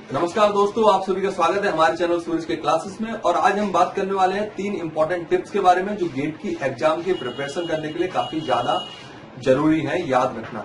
नमस्कार दोस्तों, आप सभी का स्वागत है हमारे चैनल सूरज के क्लासेस में। और आज हम बात करने वाले हैं 3 इंपॉर्टेंट टिप्स के बारे में जो गेट की एग्जाम की प्रिपरेशन करने के लिए काफी ज्यादा जरूरी है याद रखना।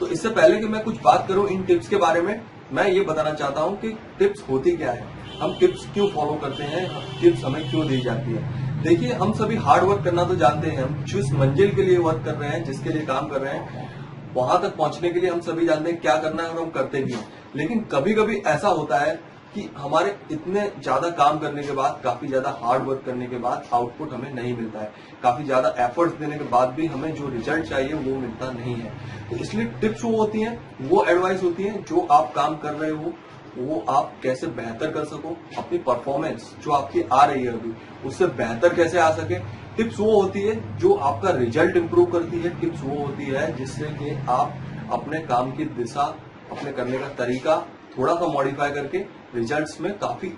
तो इससे पहले कि मैं कुछ बात करूं इन टिप्स के बारे में, मैं ये बताना चाहता हूं कि टिप्स होती क्या है, हम टिप्स क्यों फॉलो करते हैं, टिप्स हमें क्यों दी जाती है। देखिए, हम सभी हार्ड वर्क करना तो जानते हैं, हम जिस मंजिल के लिए वर्क कर रहे हैं, जिसके लिए काम कर रहे हैं, वहां तक पहुंचने के लिए हम सभी जानते हैं क्या करना है और हम करते भी हैं। लेकिन कभी कभी ऐसा होता है कि हमारे इतने ज्यादा काम करने के बाद, काफी ज्यादा हार्ड वर्क करने के बाद आउटपुट हमें नहीं मिलता है। काफी ज्यादा एफर्ट्स देने के बाद भी हमें जो रिजल्ट चाहिए वो मिलता नहीं है। तो इसलिए टिप्स वो होती हैं, वो एडवाइस होती है जो आप काम कर रहे हो वो आप कैसे बेहतर कर सको, अपनी परफॉर्मेंस जो आपकी आ रही है अभी उससे बेहतर कैसे आ सके। टिप्स वो होती है जो आपका रिजल्ट इंप्रूव करती है। टिप्स वो होती है जिससे कि आप अपने काम की दिशा, अपने करने का तरीका थोड़ा सा मॉडिफाई करके रिजल्ट्स में काफी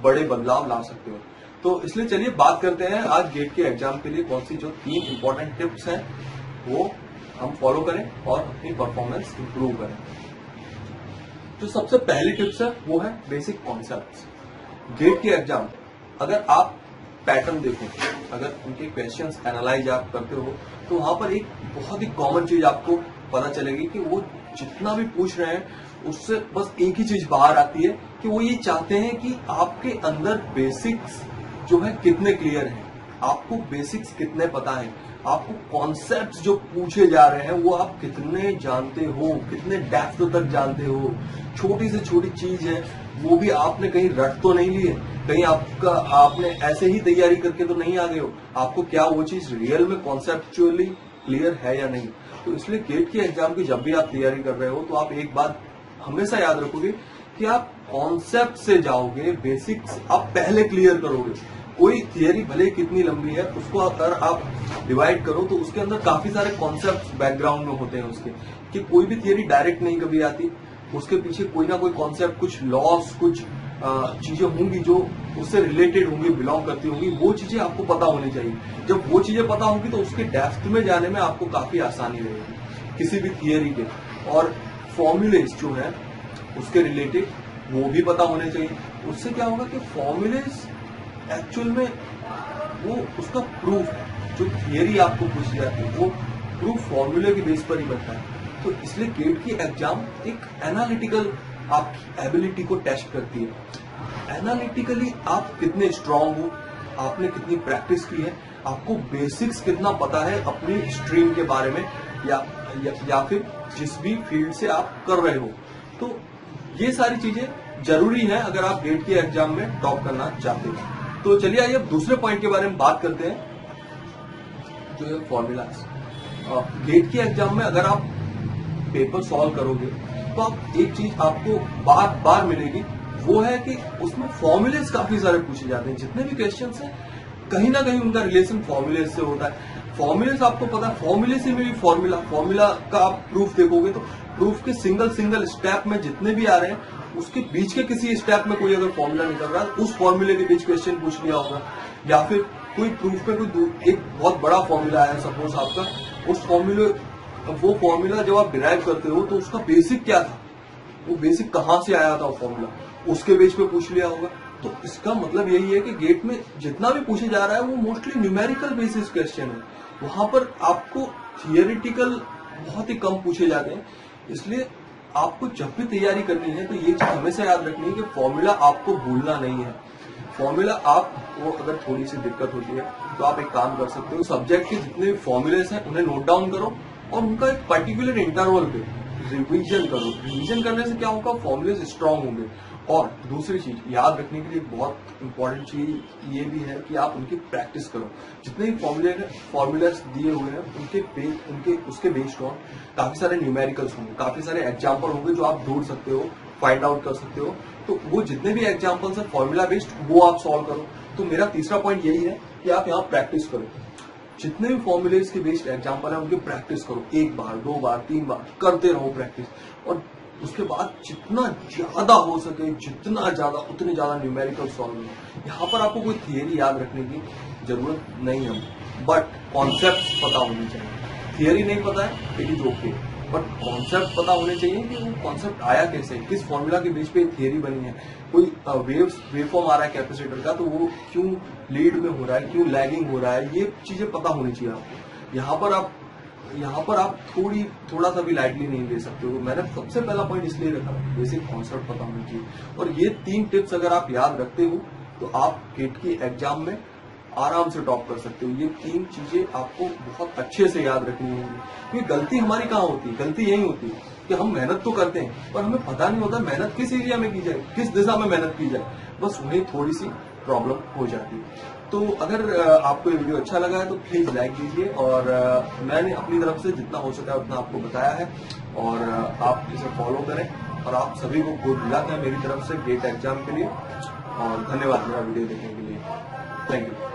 बड़े बदलाव ला सकते हो। तो इसलिए चलिए बात करते हैं आज गेट के एग्जाम के लिए कौन सी जो 3 इंपॉर्टेंट टिप्स हैं वो हम फॉलो करें और अपनी परफॉर्मेंस इंप्रूव करें। जो सबसे पहली टिप्स है वो है बेसिक कॉन्सेप्ट्स। गेट के एग्जाम, अगर आप पैटर्न देखो, अगर उनके क्वेश्चंस एनालाइज आप करते हो तो वहां पर एक बहुत ही कॉमन चीज आपको पता चलेगी कि वो जितना भी पूछ रहे हैं उससे बस एक ही चीज बाहर आती है कि वो ये चाहते हैं कि आपके अंदर बेसिक्स जो है कितने क्लियर हैं, आपको बेसिक्स कितने पता है, आपको कॉन्सेप्ट्स जो पूछे जा रहे हैं वो आप कितने जानते हो, कितने डेप्थ तक जानते हो। छोटी से छोटी चीज है वो भी आपने कहीं रट तो नहीं ली है, कहीं आपने ऐसे ही तैयारी करके तो नहीं आ गए हो, आपको क्या वो चीज रियल में कॉन्सेप्चुअली क्लियर है या नहीं। तो इसलिए गेट के एग्जाम की जब भी आप तैयारी कर रहे हो तो आप एक बात हमेशा याद रखोगे कि आप कॉन्सेप्ट से जाओगे, बेसिक्स आप पहले क्लियर करोगे। कोई थियरी भले कितनी लंबी है उसको अगर आप डिवाइड करो तो उसके अंदर काफी सारे कॉन्सेप्ट बैकग्राउंड में होते हैं उसके, कि कोई भी थियरी डायरेक्ट नहीं कभी आती, उसके पीछे कोई ना कोई कॉन्सेप्ट, कुछ लॉस, कुछ चीजें होंगी जो उससे रिलेटेड होंगी, बिलोंग करती होंगी। वो चीजें आपको पता होनी चाहिए। जब वो चीजें पता होंगी तो उसके डेप्थ में जाने में आपको काफी आसानी रहेगी किसी भी थियरी के। और फॉर्मूलेज जो है उसके रिलेटेड वो भी पता होने चाहिए। उससे क्या होगा कि फॉर्मूलेज एक्चुअल में वो उसका प्रूफ है। जो थियरी आपको पूछी जाती है वो प्रूफ फॉर्मूले के बेस पर ही बनता है। तो इसलिए गेट की एग्जाम एक एनालिटिकल आपकी एबिलिटी को टेस्ट करती है। एनालिटिकली आप कितने स्ट्रांग हो, आपने कितनी प्रैक्टिस की है, आपको बेसिक्स कितना पता है अपनी स्ट्रीम के बारे में या फिर जिस भी फील्ड से आप कर रहे हो। तो ये सारी चीजें जरूरी है अगर आप गेट के एग्जाम में टॉप करना चाहते हो। तो चलिए आइए अब दूसरे पॉइंट के बारे में बात करते हैं जो है फॉर्मूलाज। गेट के एग्जाम में अगर आप पेपर सॉल्व करोगे तो आप एक चीज आपको बार बार मिलेगी, वो है कि उसमें फॉर्मूलेज काफी सारे पूछे जाते हैं। जितने भी क्वेश्चंस हैं कहीं ना कहीं उनका रिलेशन फॉर्मूलेज से होता है। फॉर्मूलेज आपको पता है, फॉर्मूले से भी फॉर्मूला का आप प्रूफ देखोगे तो प्रूफ के सिंगल स्टेप में जितने भी आ रहे हैं उसके बीच के किसी स्टेप में कोई अगर फॉर्मूला निकल रहा है उस फॉर्मूले के बीच क्वेश्चन पूछ लिया होगा। या फिर कोई प्रूफ पे कोई एक बहुत बड़ा फॉर्मूला है सपोज आपका, उस वो फॉर्मूला जब आप डिराइव करते हो तो उसका बेसिक क्या था, वो बेसिक कहां से आया था वो फॉर्मूला, उसके बेस पे पूछ लिया होगा। तो इसका मतलब यही है कि गेट में जितना भी पूछे जा रहा है वो मोस्टली न्यूमेरिकल बेसिस क्वेश्चन है। वहां पर आपको थियोरिटिकल बहुत ही कम पूछे जाते हैं। इसलिए आपको जब भी तैयारी करनी है तो ये चीज हमेशा याद रखनी है कि फॉर्मूला आपको भूलना नहीं है। फॉर्मूला आपको अगर थोड़ी सी दिक्कत होती है तो आप एक काम कर सकते हो, सब्जेक्ट के जितने भी फॉर्मूलेस हैं उन्हें नोट डाउन करो और उनका एक पर्टिकुलर इंटरवल पे रिवीजन करो। रिवीजन करने से क्या होगा, फॉर्मूलेस स्ट्रांग होंगे। और दूसरी चीज याद रखने के लिए बहुत इंपॉर्टेंट चीज ये भी है कि आप उनकी प्रैक्टिस करो। जितने भी फॉर्मूलेस दिए हुए हैं उनके उसके बेस्ड ऑन काफी सारे न्यूमेरिकल्स होंगे, काफी सारे एग्जाम्पल होंगे जो आप ढूंढ सकते हो, फाइंड आउट कर सकते हो। तो वो जितने भी एग्जाम्पल्स है फॉर्मूला बेस्ड वो आप सॉल्व करो। तो मेरा तीसरा पॉइंट यही है कि आप यहाँ प्रैक्टिस करो। जितने भी फॉर्मूलेस के बेस्ड एग्जाम्पल है उनकी प्रैक्टिस करो, 1 बार 2 बार 3 बार करते रहो प्रैक्टिस। और उसके बाद जितना ज्यादा हो सके, जितना ज्यादा उतने ज्यादा न्यूमेरिकल सॉल्व करो। यहाँ पर आपको कोई थियरी याद रखने की जरूरत नहीं है, बट कॉन्सेप्ट पता होनी चाहिए। थियरी नहीं पता है it is okay, but concept पता होने चाहिए कि वो कॉन्सेप्ट आया कैसे, किस फॉर्मूला के बेस पे थियरी बनी है। कोई वेव फॉर्म आ रहा है कैपेसिटर का, तो वो क्यों लीड में हो रहा है, क्यों लैगिंग हो रहा है, ये चीजें पता होनी चाहिए आपको। यहाँ पर आप थोड़ा सा भी लाइटली नहीं ले सकते हो। मैंने सबसे पहला पॉइंट इसलिए रखा, बेसिक कॉन्सेप्ट पता होना चाहिए। और ये 3 टिप्स अगर आप याद रखते हो तो आप गेट की एग्जाम में आराम से टॉप कर सकते हो। ये 3 चीजें आपको बहुत अच्छे से याद रखनी होंगी। क्योंकि गलती हमारी कहाँ होती है, गलती यही होती है कि हम मेहनत तो करते हैं पर हमें पता नहीं होता मेहनत किस एरिया में की जाए, किस दिशा में मेहनत की जाए, बस वही थोड़ी सी प्रॉब्लम हो जाती है। तो अगर आपको ये वीडियो अच्छा लगा है तो प्लीज लाइक दीजिए, और मैंने अपनी तरफ से जितना हो सका उतना आपको बताया है, और आप इसे फॉलो करें। और आप सभी को गुड लक है मेरी तरफ से गेट एग्जाम के लिए, और धन्यवाद मेरा वीडियो देखने के लिए। Thank you.